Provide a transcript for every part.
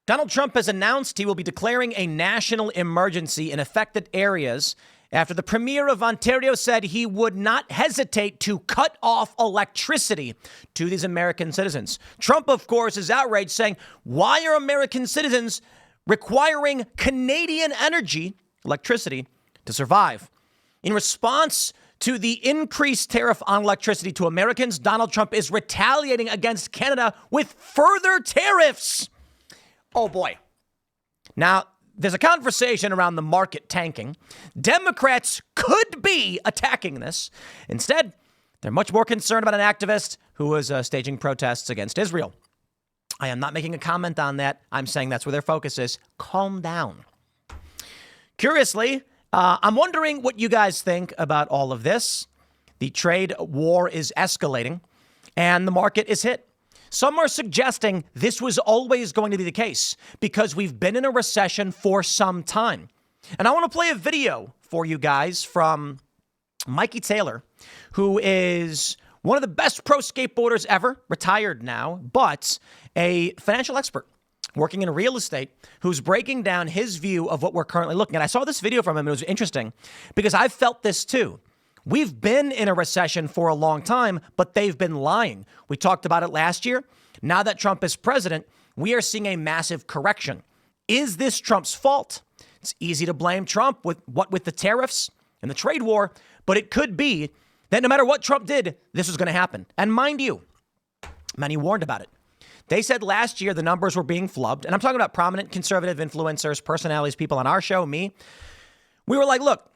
Donald Trump has announced he will be declaring a national emergency in affected areas after the Premier of Ontario said he would not hesitate to cut off electricity to these American citizens. Trump, of course, is outraged, saying, why are American citizens requiring Canadian energy, electricity, to survive? In response to the increased tariff on electricity to Americans, Donald Trump is retaliating against Canada with further tariffs. Oh, boy. Now, there's a conversation around the market tanking. Democrats could be attacking this. Instead, they're much more concerned about an activist who was staging protests against Israel. I am not making a comment on that. I'm saying that's where their focus is. Calm down. Curiously, I'm wondering what you guys think about all of this. The trade war is escalating, and the market is hit. Some are suggesting this was always going to be the case because we've been in a recession for some time. And I want to play a video for you guys from Mikey Taylor, who is one of the best pro skateboarders ever, retired now, but a financial expert working in real estate who's breaking down his view of what we're currently looking at. I saw this video from him, and it was interesting because I've felt this too. We've been in a recession for a long time, but they've been lying. We talked about it last year. Now that Trump is president, we are seeing a massive correction. Is this Trump's fault? It's easy to blame Trump with the tariffs and the trade war, but it could be that no matter what Trump did, this was going to happen. And mind you, many warned about it. They said last year the numbers were being flubbed, and I'm talking about prominent conservative influencers, personalities, people on our show, me. We were like, look,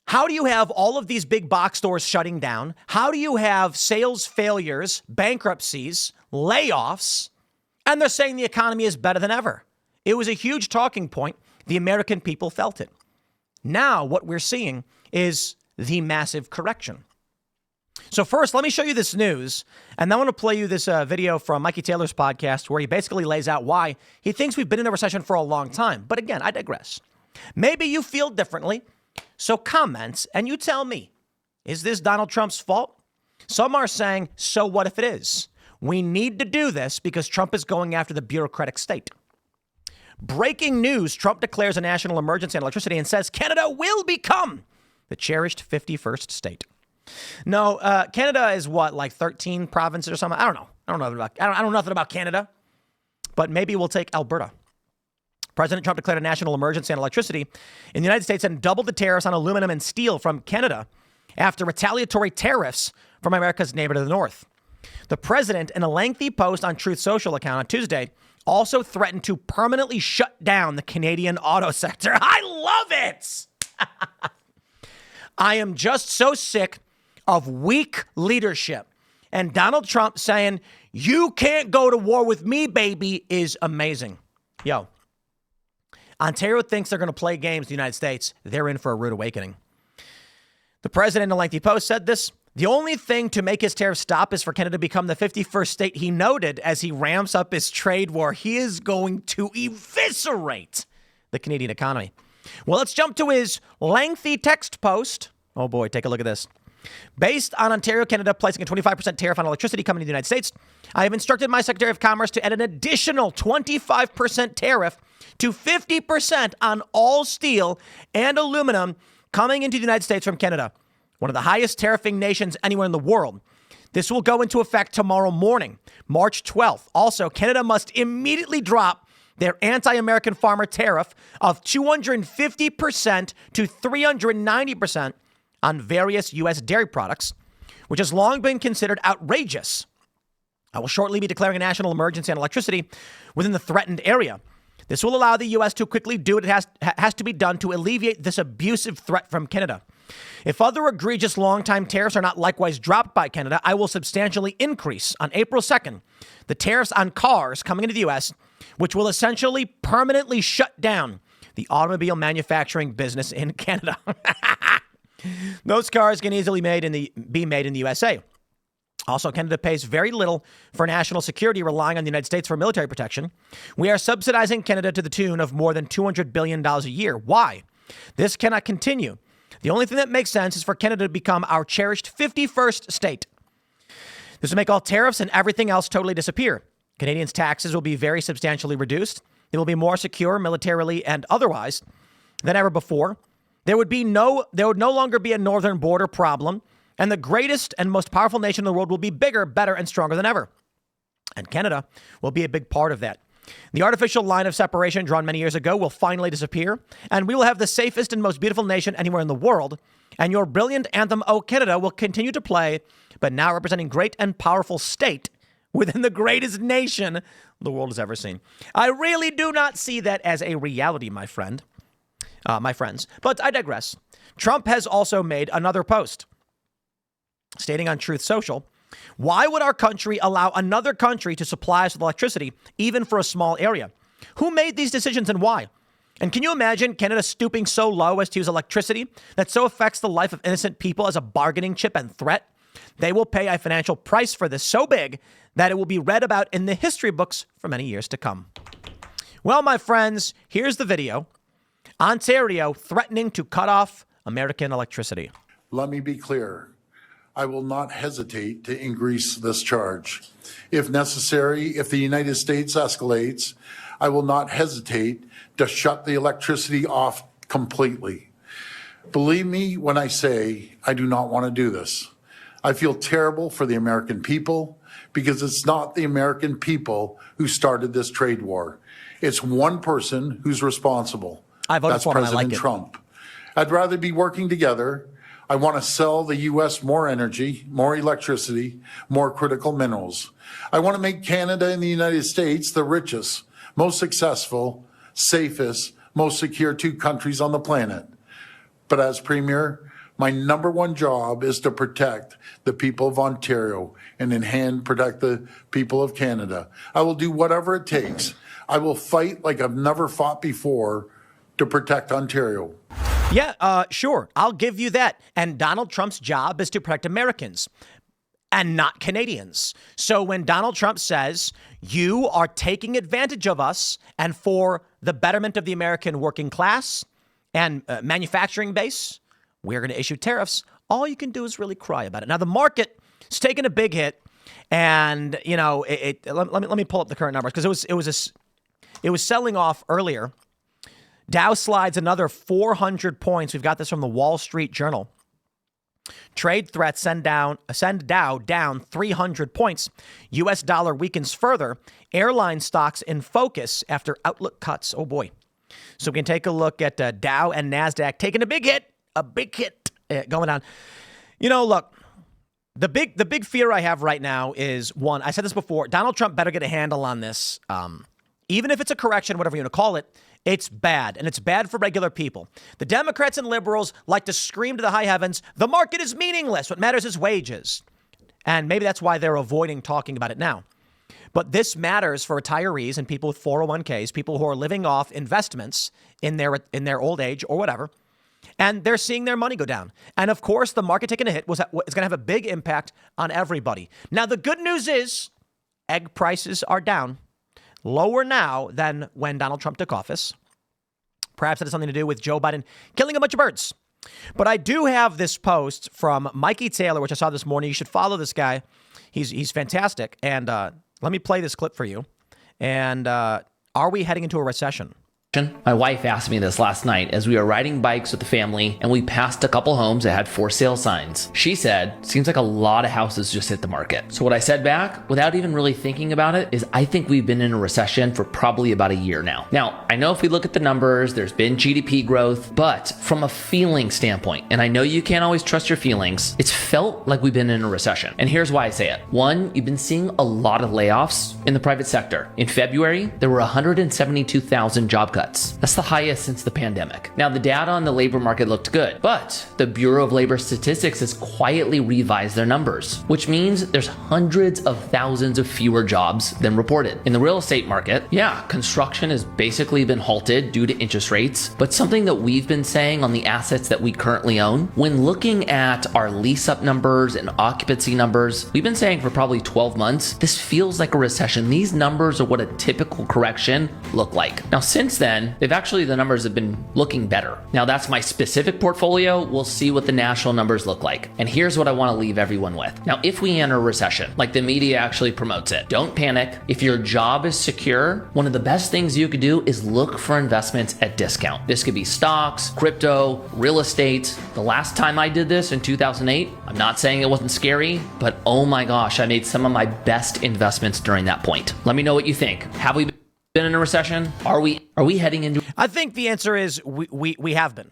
how do you have all of these big box stores shutting down? How do you have sales failures, bankruptcies, layoffs, and they're saying the economy is better than ever? It was a huge talking point. The American people felt it. Now what we're seeing is the massive correction. So first, let me show you this news, and then I want to play you this video from Mikey Taylor's podcast where he basically lays out why he thinks we've been in a recession for a long time. But again, I digress. Maybe you feel differently. So comment and you tell me, is this Donald Trump's fault? Some are saying, so what if it is? We need to do this because Trump is going after the bureaucratic state. Breaking news, Trump declares a national emergency on electricity and says Canada will become the cherished 51st state. No, Canada is what, like 13 provinces or something? I don't know. I don't know nothing about Canada, but maybe we'll take Alberta. President Trump declared a national emergency on electricity in the United States and doubled the tariffs on aluminum and steel from Canada after retaliatory tariffs from America's neighbor to the north. The president, in a lengthy post on Truth Social account on Tuesday, also threatened to permanently shut down the Canadian auto sector. I love it. I am just so sick of weak leadership. And Donald Trump saying, you can't go to war with me, baby, is amazing. Yo. Ontario thinks they're going to play games in the United States. They're in for a rude awakening. The president in a lengthy post said this. The only thing to make his tariffs stop is for Canada to become the 51st state, he noted as he ramps up his trade war. He is going to eviscerate the Canadian economy. Well, let's jump to his lengthy text post. Oh, boy, take a look at this. Based on Ontario, Canada placing a 25% tariff on electricity coming to the United States, I have instructed my Secretary of Commerce to add an additional 25% tariff to 50% on all steel and aluminum coming into the United States from Canada, one of the highest tariffing nations anywhere in the world. This will go into effect tomorrow morning, March 12th. Also, Canada must immediately drop their anti-American farmer tariff of 250% to 390% on various U.S. dairy products, which has long been considered outrageous. I will shortly be declaring a national emergency on electricity within the threatened area. This will allow the U.S. to quickly do what it has to be done to alleviate this abusive threat from Canada. If other egregious long-time tariffs are not likewise dropped by Canada, I will substantially increase on April 2nd the tariffs on cars coming into the U.S., which will essentially permanently shut down the automobile manufacturing business in Canada. Those cars can easily be made in the USA. Also, Canada pays very little for national security, relying on the United States for military protection. We are subsidizing Canada to the tune of more than $200 billion a year. Why? This cannot continue. The only thing that makes sense is for Canada to become our cherished 51st state. This will make all tariffs and everything else totally disappear. Canadians' taxes will be very substantially reduced. They will be more secure militarily and otherwise than ever before. There would no longer be a northern border problem, and the greatest and most powerful nation in the world will be bigger, better, and stronger than ever. And Canada will be a big part of that. The artificial line of separation drawn many years ago will finally disappear, and we will have the safest and most beautiful nation anywhere in the world. And your brilliant anthem, O Canada, will continue to play, but now representing great and powerful state within the greatest nation the world has ever seen. I really do not see that as a reality, my friends. But I digress. Trump has also made another post stating on Truth Social, why would our country allow another country to supply us with electricity, even for a small area? Who made these decisions and why? And can you imagine Canada stooping so low as to use electricity that so affects the life of innocent people as a bargaining chip and threat? They will pay a financial price for this so big that it will be read about in the history books for many years to come. Well, my friends, here's the video. Ontario threatening to cut off American electricity. Let me be clear. I will not hesitate to increase this charge. If necessary, if the United States escalates, I will not hesitate to shut the electricity off completely. Believe me when I say I do not want to do this. I feel terrible for the American people because it's not the American people who started this trade war. It's one person who's responsible. That's President Trump. I'd rather be working together. I want to sell the U.S. more energy, more electricity, more critical minerals. I want to make Canada and the United States the richest, most successful, safest, most secure two countries on the planet. But as Premier, my number one job is to protect the people of Ontario and in hand protect the people of Canada. I will do whatever it takes. I will fight like I've never fought before to protect Ontario. Yeah, sure. I'll give you that. And Donald Trump's job is to protect Americans and not Canadians. So when Donald Trump says you are taking advantage of us and for the betterment of the American working class and manufacturing base, we're going to issue tariffs. All you can do is really cry about it. Now, the market is taking a big hit. And, you know, let me pull up the current numbers because it was selling off earlier. Dow slides another 400 points. We've got this from the Wall Street Journal. Trade threats send Dow down 300 points. U.S. dollar weakens further. Airline stocks in focus after outlook cuts. Oh, boy. So we can take a look at Dow and NASDAQ taking a big hit going down. You know, look, the big fear I have right now is, one, I said this before, Donald Trump better get a handle on this. Even if it's a correction, whatever you want to call it, it's bad, and it's bad for regular people. The Democrats and liberals like to scream to the high heavens, the market is meaningless. What matters is wages. And maybe that's why they're avoiding talking about it now. But this matters for retirees and people with 401ks, people who are living off investments in their old age or whatever, and they're seeing their money go down. And of course, the market taking a hit is going to have a big impact on everybody. Now, the good news is egg prices are down. Lower now than when Donald Trump took office. Perhaps that has something to do with Joe Biden killing a bunch of birds. But I do have this post from Mikey Taylor, which I saw this morning. You should follow this guy. He's fantastic. And let me play this clip for you. And are we heading into a recession? My wife asked me this last night as we were riding bikes with the family and we passed a couple homes that had for sale signs. She said, seems like a lot of houses just hit the market. So what I said back, without even really thinking about it, is I think we've been in a recession for probably about a year now. Now, I know if we look at the numbers, there's been GDP growth, but from a feeling standpoint, and I know you can't always trust your feelings, it's felt like we've been in a recession. And here's why I say it. One, you've been seeing a lot of layoffs in the private sector. In February, there were 172,000 job cuts. That's the highest since the pandemic. Now, the data on the labor market looked good, but the Bureau of Labor Statistics has quietly revised their numbers, which means there's hundreds of thousands of fewer jobs than reported. In the real estate market, construction has basically been halted due to interest rates, but something that we've been saying on the assets that we currently own, when looking at our lease up numbers and occupancy numbers, we've been saying for probably 12 months, this feels like a recession. These numbers are what a typical correction look like. Now, since then, then, the numbers have been looking better. Now that's my specific portfolio. We'll see what the national numbers look like. And here's what I want to leave everyone with. Now, if we enter a recession, like the media actually promotes it, don't panic. If your job is secure, one of the best things you could do is look for investments at discount. This could be stocks, crypto, real estate. The last time I did this in 2008, I'm not saying it wasn't scary, but oh my gosh, I made some of my best investments during that point. Let me know what you think. Have we been in a recession? Are we heading into? I think the answer is we have been.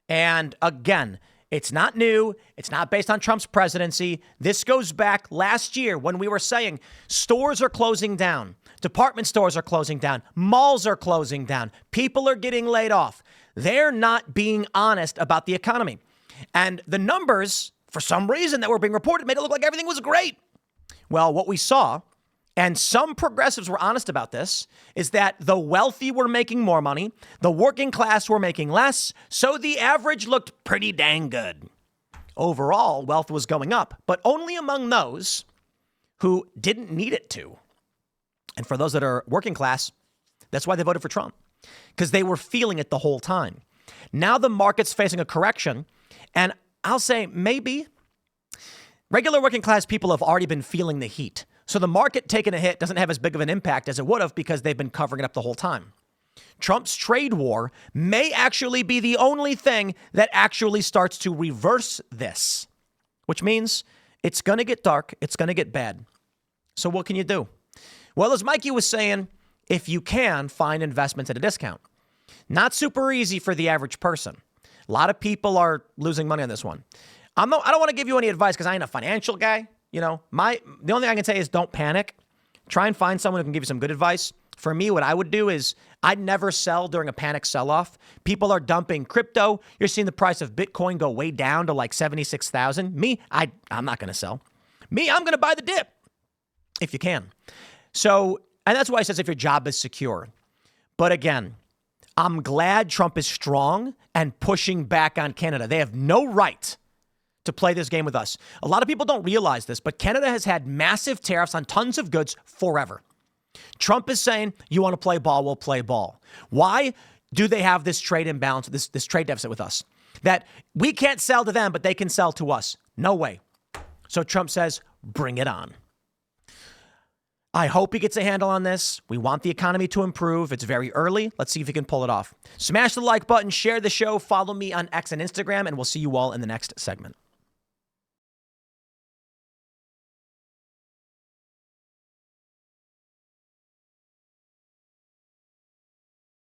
And again, it's not new. It's not based on Trump's presidency. This goes back last year when we were saying stores are closing down. Department stores are closing down. Malls are closing down. People are getting laid off. They're not being honest about the economy. And the numbers, for some reason that were being reported, made it look like everything was great. Well, what we saw, and some progressives were honest about this, is that the wealthy were making more money, the working class were making less, so the average looked pretty dang good. Overall, wealth was going up, but only among those who didn't need it to. And for those that are working class, that's why they voted for Trump, because they were feeling it the whole time. Now the market's facing a correction, and I'll say maybe regular working class people have already been feeling the heat. So the market taking a hit doesn't have as big of an impact as it would have because they've been covering it up the whole time. Trump's trade war may actually be the only thing that actually starts to reverse this, which means it's going to get dark. It's going to get bad. So what can you do? Well, as Mikey was saying, if you can find investments at a discount, not super easy for the average person. A lot of people are losing money on this one. I don't want to give you any advice because I ain't a financial guy. You know, the only thing I can say is don't panic. Try and find someone who can give you some good advice. For me, what I would do is I'd never sell during a panic sell-off. People are dumping crypto. You're seeing the price of Bitcoin go way down to like 76,000. Me, I'm not going to sell. Me, I'm going to buy the dip if you can. So, and that's why I says if your job is secure. But again, I'm glad Trump is strong and pushing back on Canada. They have no right to play this game with us. A lot of people don't realize this, but Canada has had massive tariffs on tons of goods forever. Trump is saying, you want to play ball, we'll play ball. Why do they have this trade imbalance, this trade deficit with us? That we can't sell to them, but they can sell to us. No way. So Trump says, bring it on. I hope he gets a handle on this. We want the economy to improve. It's very early. Let's see if he can pull it off. Smash the like button, share the show, follow me on X and Instagram, and we'll see you all in the next segment.